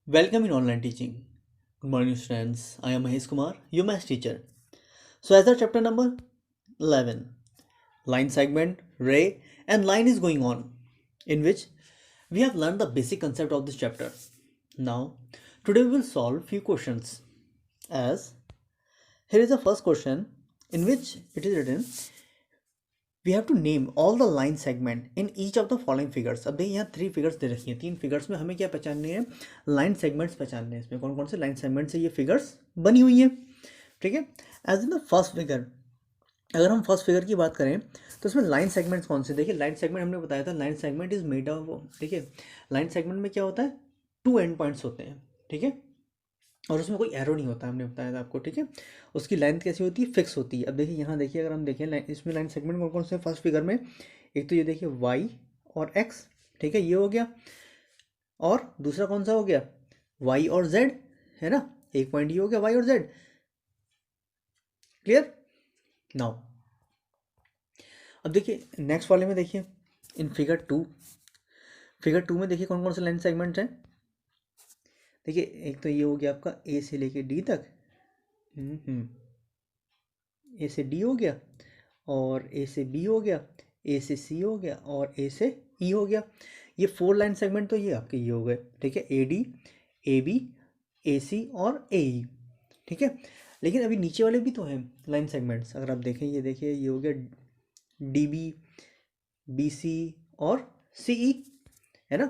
Welcome in online teaching. Good morning, students. I am Mahesh Kumar, your math teacher. So, as our chapter number 11, line segment, ray, and line is going on, in which we have learned the basic concept of this chapter. Now, today we will solve few questions. As here is the first question, in which it is written, we have to name all the line segment in each of the following figures. अब देखिए यहाँ 3 figures दे रखी हैं, 3 figures में हमें क्या पहचानने हैं, लाइन सेगमेंट्स पहचानने हैं। इसमें कौन कौन से लाइन सेगमेंट से ये फिगर्स बनी हुई हैं, ठीक है। As in the first figure, अगर हम फर्स्ट फिगर की बात करें तो इसमें लाइन सेगमेंट्स कौन से, देखिए लाइन सेगमेंट हमने बताया था, line segment is made of, देखिए लाइन सेगमेंट में क्या होता है, 2 एंड पॉइंट्स होते हैं, ठीक है, और उसमें कोई एरो नहीं होता, हमने बताया था आपको, ठीक है। उसकी लेंथ कैसी होती है, फिक्स होती है। अब देखिए यहाँ देखिए, अगर हम देखें इसमें लाइन सेगमेंट कौन कौन से फर्स्ट फिगर में, एक तो ये देखिए वाई और एक्स, ठीक है, ये हो गया, और दूसरा कौन सा हो गया, वाई और जेड, है ना, एक पॉइंट ये हो गया वाई और जेड। क्लियर। नाउ अब देखिए नेक्स्ट वाले में, देखिए इन फिगर टू में देखिए कौन कौन से लाइन सेगमेंट्स हैं। देखिए एक तो ये हो गया आपका ए से लेके डी तक, ए से डी हो गया, और ए से बी हो गया, ए से सी हो गया, और ए से ई हो गया। ये 4 लाइन सेगमेंट तो ये आपके ये हो गए, ठीक है, ए डी, ए बी, ए सी और ए ई, ठीक है। लेकिन अभी नीचे वाले भी तो हैं लाइन सेगमेंट्स, अगर आप देखें, ये देखिए ये हो गया डी बी, बी सी और सी ई, है ना,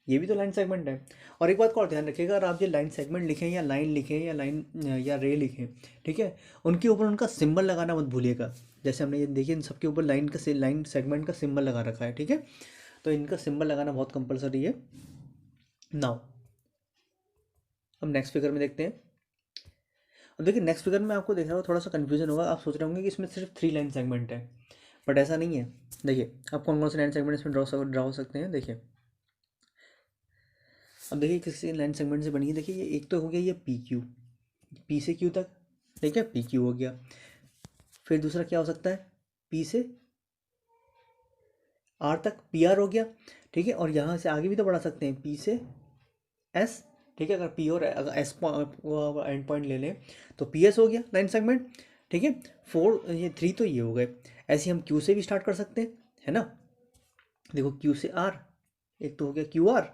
ये भी तो लाइन सेगमेंट है। और एक बात को और ध्यान रखिएगा, अगर आप ये लाइन सेगमेंट लिखें या लाइन लिखें या लाइन या रे लिखें, ठीक है, उनके ऊपर उनका सिंबल लगाना मत भूलिएगा। जैसे हमने ये देखिए इन सबके ऊपर लाइन सेगमेंट का सिंबल लगा रखा है, ठीक है, तो इनका सिंबल लगाना बहुत कंपलसरी है। नाउ हम नेक्स्ट फिगर में देखते हैं। अब देखिए नेक्स्ट फिगर में आपको देख रहा हो, थोड़ा सा कन्फ्यूजन होगा, आप सोच रहे होंगे कि इसमें सिर्फ 3 लाइन सेगमेंट है, बट ऐसा नहीं है। देखिए आप कौन कौन से लाइन सेगमेंट इसमें ड्रा हो सकते हैं। देखिए अब देखिए किसी लाइन सेगमेंट से बनी है, देखिए ये एक तो हो गया ये पी क्यू, पी से क्यू तक, ठीक है, पी क्यू हो गया। फिर दूसरा क्या हो सकता है, पी से आर तक, पी आर हो गया, ठीक है, और यहाँ से आगे भी तो बढ़ा सकते हैं, पी से एस, ठीक है, अगर पी और अगर एस एंड पॉइंट ले लें तो पी एस हो गया लाइन सेगमेंट, ठीक है। 4 ये 3 तो ये हो गए। ऐसे हम क्यू से भी स्टार्ट कर सकते हैं, है ना, देखो क्यू से आर, एक तो हो गया क्यू आर,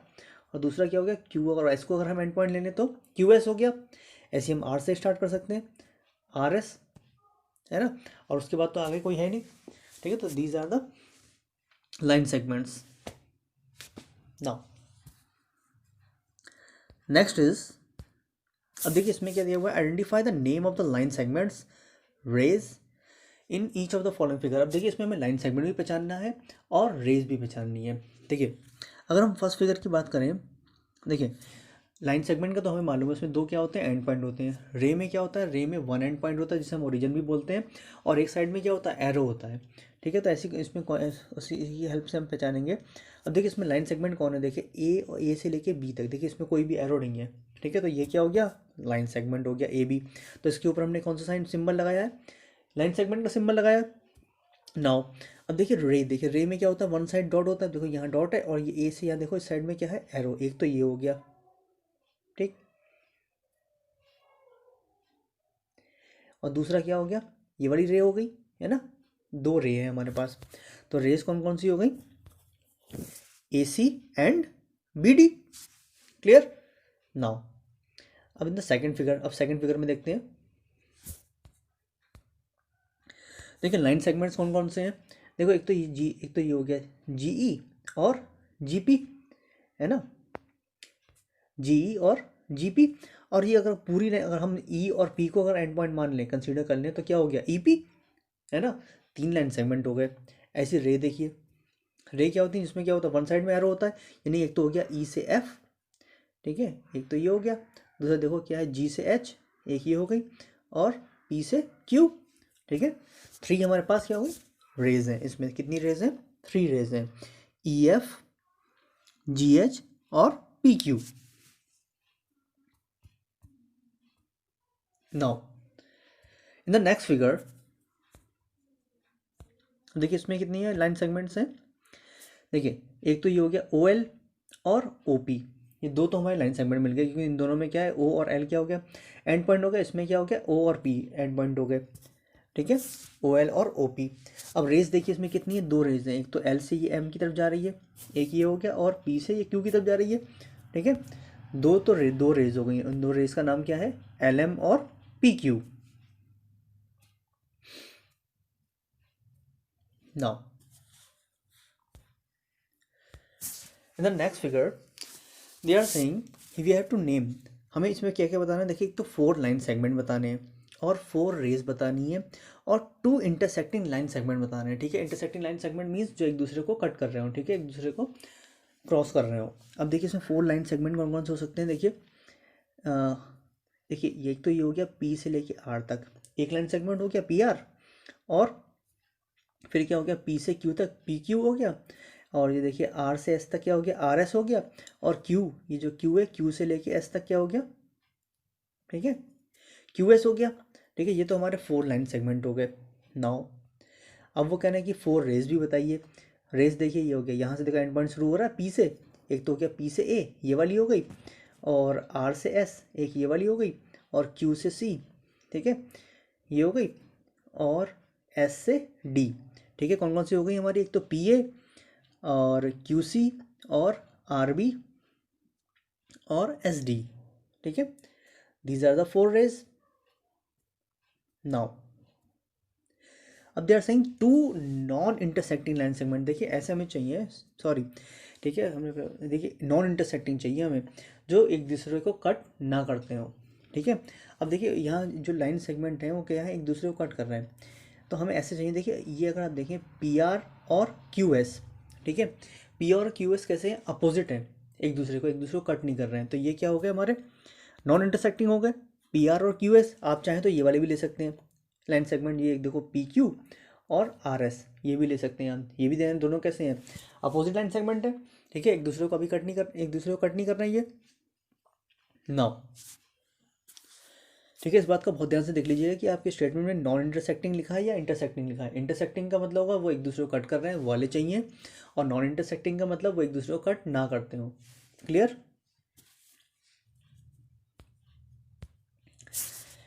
और दूसरा क्या हो गया क्यू, और एस को अगर हम एंड पॉइंट लेने तो क्यू एस हो गया। ऐसे हम आर से स्टार्ट कर सकते हैं, आर एस, है ना, और उसके बाद तो आगे कोई है नहीं, ठीक है। तो these are the line segments. Now next is, अब देखिए इसमें क्या दिया हुआ है, identify the name of the line segments rays in each of the following figure. अब देखिए इसमें हमें लाइन सेगमेंट भी पहचानना है और रेज भी पहचाननी है। देखिए अगर हम फर्स्ट फिगर की बात करें, देखिए लाइन सेगमेंट का तो हमें मालूम है, इसमें 2 क्या होते हैं, एंड पॉइंट होते हैं। रे में क्या होता है, रे में 1 एंड पॉइंट होता है जिसे हम ओरिजिन भी बोलते हैं, और एक साइड में क्या होता है, एरो होता है, ठीक है। तो ऐसी इसमें उसी की हेल्प से हम पहचानेंगे। अब देखिए इसमें लाइन सेगमेंट कौन है, देखिए ए, और ए से लेके बी तक, देखिए इसमें कोई भी एरो नहीं है, ठीक है, तो ये क्या हो गया, लाइन सेगमेंट हो गया ए बी। तो इसके ऊपर हमने कौन सा साइन सिंबल लगाया है, लाइन सेगमेंट का सिंबल लगाया। नाउ अब देखिए रे, देखिए रे में क्या होता है, वन साइड डॉट होता है, देखो यहाँ डॉट है, और ये ए से यहाँ देखो इस साइड में क्या है, एरो, एक तो ये हो गया, ठीक, और दूसरा क्या हो गया, ये वाली रे हो गई, है ना, 2 रे है हमारे पास। तो रेस कौन कौन सी हो गई, A C and B D. Clear. Now अब इन द सेकंड फिगर, अब सेकंड फिगर में देखते हैं। देखिए लाइन सेगमेंट्स कौन कौन से हैं, देखो एक तो ये जी, एक तो ये हो गया जी ई और जी पी, है ना, जी ई और जी पी। और ये अगर पूरी अगर हम ई और पी को अगर एंड पॉइंट मान लें, कंसीडर कर लें, तो क्या हो गया ई पी, है ना, 3 लाइन सेगमेंट हो गए। ऐसे रे देखिए, रे क्या होती है, जिसमें क्या होता है, वन साइड में एरो होता है, यानी एक तो हो गया ई से एफ, ठीक है, एक तो ये हो गया, दूसरा देखो क्या है, जी से एच, एक ये हो गई, और पी से क्यू, ठीक है। 3 हमारे पास क्या हो गई, रेज हैं। इसमें कितनी रेज हैं, 3 रेज हैं, ई एफ, जी एच और P Q. Now in the next figure, देखिए इसमें कितनी है लाइन सेगमेंट्स हैं। देखिए एक तो ये हो गया ओ एल और ओ पी, ये दो तो हमारे लाइन सेगमेंट मिल गए, क्योंकि इन दोनों में क्या है, ओ और एल क्या हो गया, एंड पॉइंट हो गया। इसमें क्या हो गया, ओ और पी एंड पॉइंट हो गए, ठीक है, ओ एल और ओ पी। अब रेस देखिए इसमें कितनी है, दो रेस हैं, एक तो एल से ये एम की तरफ जा रही है, एक ये हो गया, और पी से ये क्यू की तरफ जा रही है, ठीक है। दो रेस हो गई, उन दो रेस का नाम क्या है, एल एम और P Q. Now in the next figure they are saying we have to name, हमें इसमें क्या क्या बताना है, देखिए एक तो 4 लाइन सेगमेंट बताने हैं, और 4 रेस बतानी है, और 2 इंटरसेक्टिंग लाइन सेगमेंट बताने हैं, ठीक है। इंटरसेक्टिंग लाइन सेगमेंट मीन्स जो एक दूसरे को कट कर रहे हो, ठीक है, एक दूसरे को क्रॉस कर रहे हो। अब देखिए इसमें 4 लाइन सेगमेंट कौन कौन से हो सकते हैं, देखिए देखिए ये एक तो ये हो गया पी से लेके आर तक, एक लाइन सेगमेंट हो गया पी आर, और फिर क्या हो गया पी से क्यू तक पी क्यू हो गया, और ये देखिए आर से एस तक क्या हो गया, आर एस हो गया, और क्यू, ये जो क्यू है क्यू से लेके एस तक क्या हो गया, ठीक है, क्यू एस हो गया, ठीक है। ये तो हमारे 4 लाइन सेगमेंट हो गए। नाउ अब वो कहना है कि 4 रेस भी बताइए। रेस देखिए ये हो गया, यहाँ से देखो एंड पॉइंट शुरू हो रहा है पी से, एक तो हो गया पी से ए, ये वाली हो गई, और आर से एस एक ये वाली हो गई, और क्यू से सी, ठीक है, ये हो गई, और एस से डी, ठीक है। कौन कौन सी हो गई हमारी, एक तो पी ए और क्यू सी और आर बी और एस डी, ठीक है। These are the 4 rays. Now अब they are saying 2 non intersecting line segment, देखिए ऐसे हमें चाहिए, सॉरी, ठीक है, हमें देखिए नॉन इंटरसेक्टिंग चाहिए हमें, जो एक दूसरे को कट ना करते हो, ठीक है। अब देखिए यहाँ जो लाइन सेगमेंट है वो क्या है, एक दूसरे को कट कर रहे हैं, तो हमें ऐसे चाहिए। देखिए ये अगर आप देखें पी आर और क्यू एस, ठीक है, पी और क्यू एस कैसे हैं, अपोजिट हैं, एक दूसरे को कट नहीं कर रहे हैं, तो ये क्या हो गए हमारे नॉन इंटरसेक्टिंग हो गए, पी आर और क्यू एस। आप चाहें तो ये वाले भी ले सकते हैं लाइन सेगमेंट, ये देखो पी क्यू और आर एस, ये भी ले सकते हैं हम, ये भी दें, दोनों कैसे हैं, अपोजिट लाइन सेगमेंट है, ठीक है, एक दूसरे को अभी कट नहीं कर, एक दूसरे को कट नहीं कर रहे हैं ये। नाउ ठीक है, इस बात का बहुत ध्यान से देख लीजिएगा कि आपके स्टेटमेंट में नॉन इंटरसेक्टिंग लिखा है या इंटरसेक्टिंग लिखा है। इंटरसेक्टिंग का मतलब होगा वो एक दूसरे को कट कर रहे हैं, वाले चाहिए, और नॉन इंटरसेक्टिंग का मतलब वो एक दूसरे को कट ना करते हो। Clear.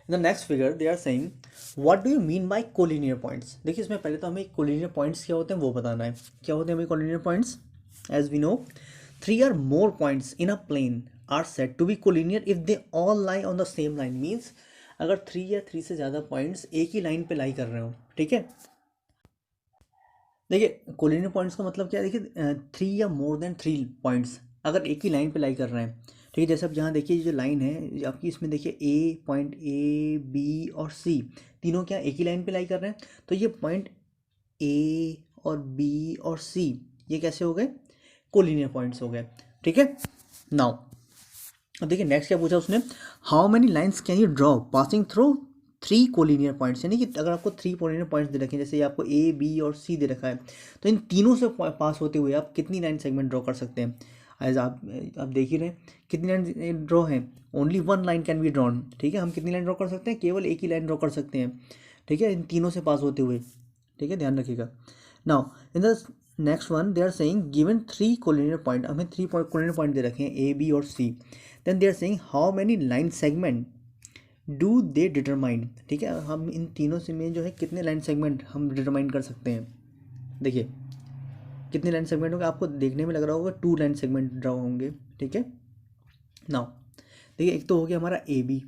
In the next figure they are saying what do you mean by collinear points. देखिए इसमें पहले तो हमें कोलिनियर पॉइंट्स क्या होते हैं वो बताना है, क्या होते हैं हमें collinear points. As we know 3 or more points in a plane are said to be collinear if they all lie on the same line, means अगर 3 या 3 से ज़्यादा पॉइंट्स एक ही लाइन पे लाई कर रहे हो, ठीक है। देखिए कोलिनियर पॉइंट्स का मतलब क्या है, देखिए 3 या मोर देन 3 पॉइंट्स अगर एक ही लाइन पे लाई कर रहे हैं, ठीक है। जैसे अब यहाँ देखिए ये जो लाइन है ये आपकी, इसमें देखिए ए पॉइंट, ए बी और सी तीनों क्या एक ही लाइन पे लाई कर रहे हैं, तो ये पॉइंट ए और बी और सी ये कैसे हो गए, कोलिनियर पॉइंट्स हो गए, ठीक है। नाउ अब देखिए नेक्स्ट क्या पूछा उसने, how many lines can you draw passing through 3 collinear points, यानी कि अगर आपको 3 कोलिनियर पॉइंट्स दे रखे हैं, जैसे ये आपको ए बी और सी दे रखा है, तो इन तीनों से पास होते हुए आप कितनी लाइन सेगमेंट ड्रॉ कर सकते हैं। एज आप देख ही रहे हैं कितनी लाइन ड्रॉ है, only 1 line can be drawn, ठीक है। हम कितनी लाइन ड्रॉ कर सकते हैं, केवल एक ही लाइन ड्रॉ कर सकते हैं, ठीक है, इन तीनों से पास होते हुए, ठीक है, ध्यान रखिएगा। Now in the next one they are saying given 3 collinear point, हमें 3 कोलिनियर पॉइंट दे रखे हैं ए बी और C, then they are saying how many line segment do they determine, ठीक है। हम इन तीनों से में जो है कितने लाइन सेगमेंट हम डिटरमाइन कर सकते हैं। देखिए कितने लाइन सेगमेंट होंगे, आपको देखने में लग रहा होगा 2 लाइन सेगमेंट ड्रॉ होंगे, ठीक है। नाउ देखिए एक तो हो गया हमारा ए बी,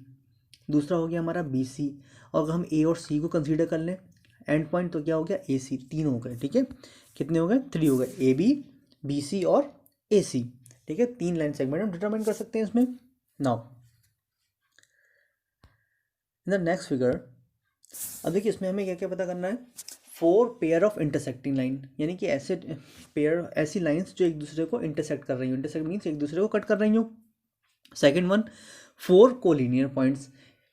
दूसरा हो गया हमारा बी सी, और अगर हम ए और सी को कंसीडर कर लें एंड पॉइंट, तो क्या हो गया ए सी, 3 हो गए, ठीक है। कितने हो गए, 3 हो गए, ए बी सी और ए सी, ठीक है। 3 लाइन सेगमेंट हम डिटरमाइन कर सकते हैं इसमें। Now in the next figure, अब देखिए इसमें हमें क्या क्या पता करना है, 4 पेयर ऑफ इंटरसेक्टिंग लाइन, यानी कि ऐसे पेयर, ऐसी लाइंस जो एक दूसरे को इंटरसेक्ट कर रही हो, इंटरसेक्ट मीन्स एक दूसरे को कट कर रही हो। सेकंड वन 4 कोलिनियर पॉइंट्स,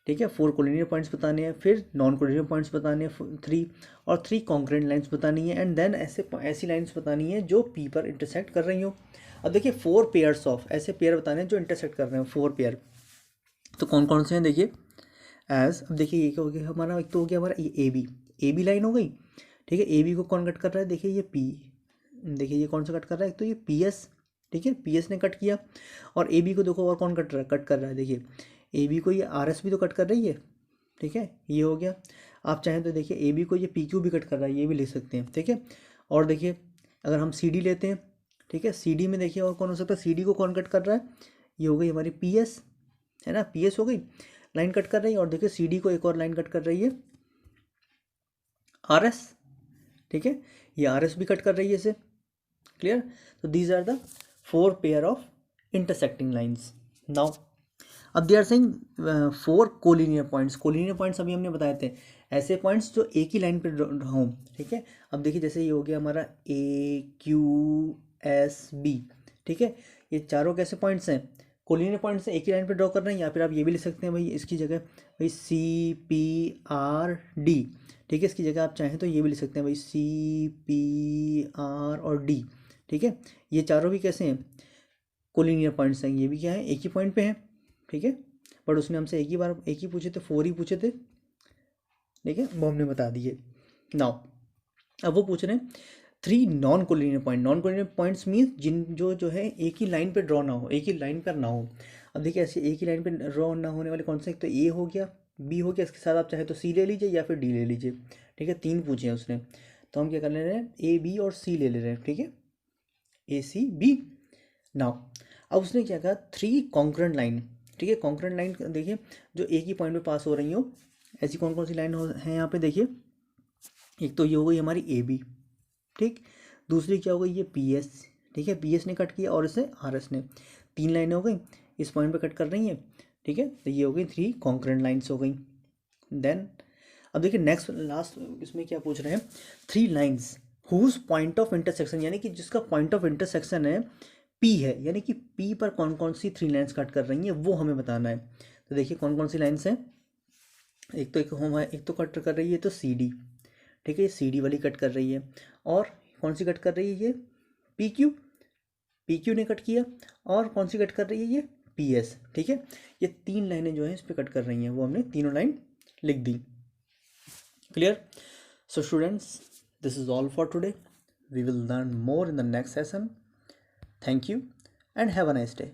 ठीक है, 4 कोलिनियर पॉइंट्स बताने हैं, फिर नॉन कोलिनियर पॉइंट्स बताने हैं 3, और 3 कॉन्ग्रेंट लाइंस बतानी है, एंड देन ऐसी लाइंस बतानी है जो पी पर इंटरसेक्ट कर रही हो। अब देखिए 4 पेयर्स ऑफ, ऐसे पेयर बताने हैं जो इंटरसेक्ट कर रहे हैं, 4 पेयर, तो कौन कौन से हैं देखिए। एज अब देखिए ये क्या हो गया हमारा, एक तो हो गया हमारा ये ए बी लाइन हो गई, ठीक है। ए बी को कौन कट कर रहा है, देखिए ये पी, देखिए ये कौन सा कट कर रहा है, एक तो ये पी एस, ठीक है, पी एस ने कट किया। और ए बी को देखो और कौन कट कर रहा है, देखिए ए बी को ये आर एस भी तो कट कर रही है, ठीक है, ये हो गया। आप चाहें तो देखिए ए बी को ये पी क्यू भी कट कर रहा है, ये भी लिख सकते हैं, ठीक है। और देखिए अगर हम सी डी लेते हैं, ठीक है, सी डी में देखिए और कौन हो सकता है, सी डी को कौन कट कर रहा है, ये हो गई हमारी पी एस, है ना, पी एस हो गई, लाइन कट कर रही है। और देखिए सी डी को एक और लाइन कट कर रही है आर एस, ठीक है, ये आर एस भी कट कर रही है इसे, क्लियर। तो these are the 4 pair of intersecting lines. Now अब they are saying 4 collinear points. Collinear points अभी हमने बताए थे, ऐसे पॉइंट्स जो एक ही लाइन पे हों, ठीक है। अब देखिए जैसे ये हो गया हमारा ए क्यू एस बी, ठीक है, ये चारों कैसे पॉइंट्स हैं, कोलिनियर पॉइंट्स हैं, एक ही लाइन पे ड्रॉ कर रहे हैं। या फिर आप ये भी लिख सकते हैं भाई इसकी जगह भाई सी पी आर डी, ठीक है, इसकी जगह आप चाहें तो ये भी लिख सकते हैं भाई सी पी आर और डी, ठीक है। ये चारों भी कैसे हैं, कोलिनियर पॉइंट्स हैं, ये भी क्या है, एक ही पॉइंट पे हैं, ठीक है। बट उसने हमसे एक ही पूछे थे, 4 ही पूछे थे, ठीक है, वो हमने बता दिए। नाउ अब वो पूछ रहे हैं 3 non collinear point. Non collinear points means जिन जो है एक ही लाइन पे ड्रॉ ना हो, एक ही लाइन पर ना हो। अब देखिए ऐसे एक ही लाइन पे ड्रॉ ना होने वाले कौन से, एक तो ए हो गया, बी हो गया, इसके साथ आप चाहे तो सी ले लीजिए या फिर डी ले लीजिए, ठीक है, 3 पूछे हैं उसने। तो हम क्या कर ले रहे हैं, ए बी और सी ले रहे हैं, ठीक है, ए सी बी। नाउ अब उसने क्या कहा, 3 कॉन्करेंट लाइन, ठीक है, कॉन्करेंट लाइन देखिए जो एक ही पॉइंट पे पास हो रही हो, ऐसी कौन कौन सी लाइन है यहाँ पे देखिए। एक तो ये हो गई हमारी ए बी, ठीक, दूसरी क्या हो गई ये पी एस, ठीक है, पी एस ने कट किया और इसे आर एस ने, 3 लाइनें हो गई, इस पॉइंट पे कट कर रही हैं, ठीक है। तो ये हो गई 3 कॉन्करेंट लाइन्स हो गई। देन अब देखिए नेक्स्ट लास्ट इसमें क्या पूछ रहे हैं, 3 lines whose point of intersection, यानी कि जिसका पॉइंट ऑफ इंटरसेक्शन है पी है, यानी कि पी पर कौन कौन सी 3 लाइन्स कट कर रही हैं वो हमें बताना है। तो देखिए कौन कौन सी लाइन्स हैं, एक तो कट कर रही है तो सी डी, ठीक है, ये सी डी वाली कट कर रही है। और कौन सी कट कर रही है, ये पी क्यू, पी क्यू ने कट किया। और कौन सी कट कर रही है, ये पी एस, ठीक है। ये 3 लाइनें जो हैं इस पर कट कर रही हैं, वो हमने तीनों लाइन लिख दी, clear. So students, this is all for today. We will learn more in the next session. Thank you and have a nice day.